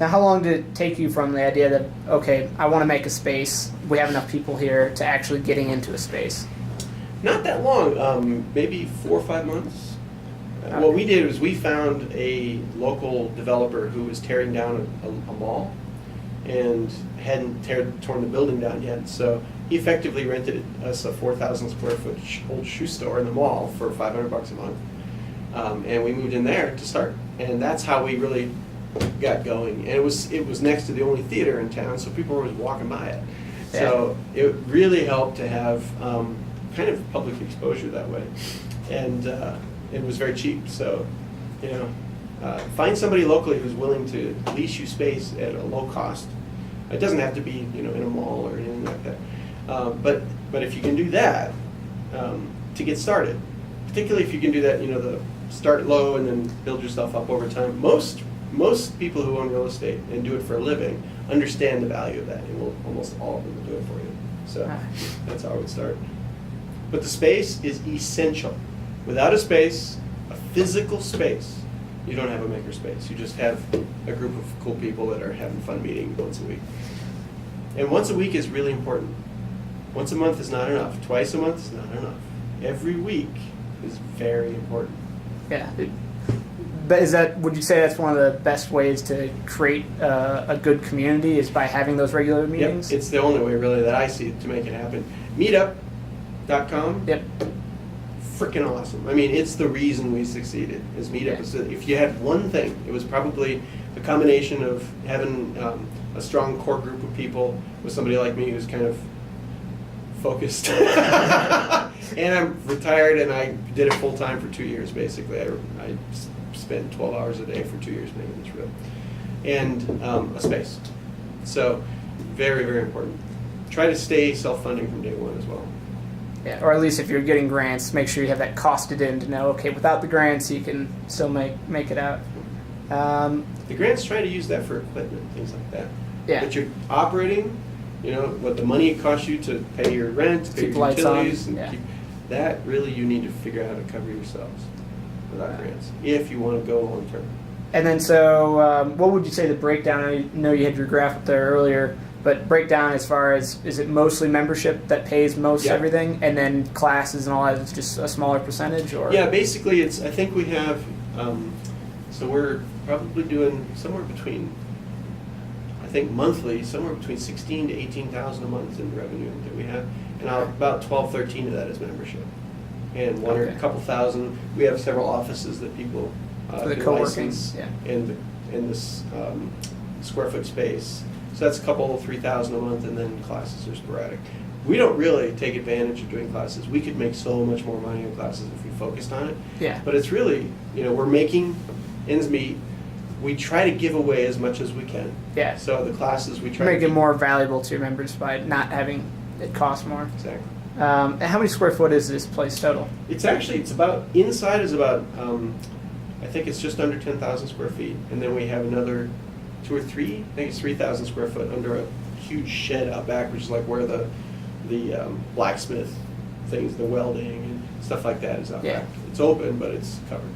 Now, how long did it take you from the idea that, okay, I want to make a space, we have enough people here, to actually getting into a space? Not that long, maybe 4 or 5 months. Okay. What we did was we found a local developer who was tearing down a mall and hadn't torn the building down yet. So he effectively rented us a 4,000 square foot old shoe store in the mall for $500 a month. And we moved in there to start. And that's how we really got going. And it was next to the only theater in town, so people were always walking by it. Yeah. So it really helped to have kind of public exposure that way. And it was very cheap. So, find somebody locally who's willing to lease you space at a low cost. It doesn't have to be, in a mall or anything like that. But if you can do that to get started, particularly if you can do that, the start low and then build yourself up over time. Most people who own real estate and do it for a living understand the value of that, and almost all of them will do it for you. So that's how I would start. But the space is essential. Without a space, a physical space, you don't have a makerspace. You just have a group of cool people that are having fun meeting once a week. And once a week is really important. Once a month is not enough. Twice a month is not enough. Every week is very important. Yeah. But would you say that's one of the best ways to create a good community, is by having those regular meetings? Yep, it's the only way really that I see to make it happen. Meetup.com. Yep. Freaking awesome. I mean, it's the reason we succeeded, is Meetup. Yeah. If you had one thing, it was probably a combination of having a strong core group of people with somebody like me who's kind of focused. And I'm retired, and I did it full time for 2 years, basically. I spent 12 hours a day for 2 years making this room. And a space. So, very, very important. Try to stay self-funding from day one as well. Yeah, or at least if you're getting grants, make sure you have that costed in to know, okay, without the grants, you can still make it out. The grants try to use that for equipment, things like that. Yeah. But you're operating, what the money it costs you to pay your rent, to pay Keep your lights on, utilities, and yeah. that really you need to figure out how to cover yourselves without grants, if you want to go long term. And then so what would you say the breakdown, I know you had your graph up there earlier, but breakdown as far as, is it mostly membership that pays most everything, and then classes and all that is just a smaller percentage? Or Yeah, basically I think we have, so we're probably doing somewhere between, I think monthly, somewhere between 16 to 18,000 a month in revenue that we have, and about 12, 13 of that is membership. And one or a couple thousand, we have several offices that people for the can co-working, license in this square foot space. So that's a couple, 3,000 a month, and then classes are sporadic. We don't really take advantage of doing classes. We could make so much more money on classes if we focused on it. Yeah. But it's really, we're making ends meet. We try to give away as much as we can. Yeah. So the classes we try make to it more valuable to your members by not having it cost more. Exactly. And how many square foot is this place total? It's about, inside is about, I think it's just under 10,000 square feet. And then we have another 2 or 3, I think it's 3,000 square foot under a huge shed out back, which is like where the blacksmith things, the welding and stuff like that is out back. It's open, but it's covered.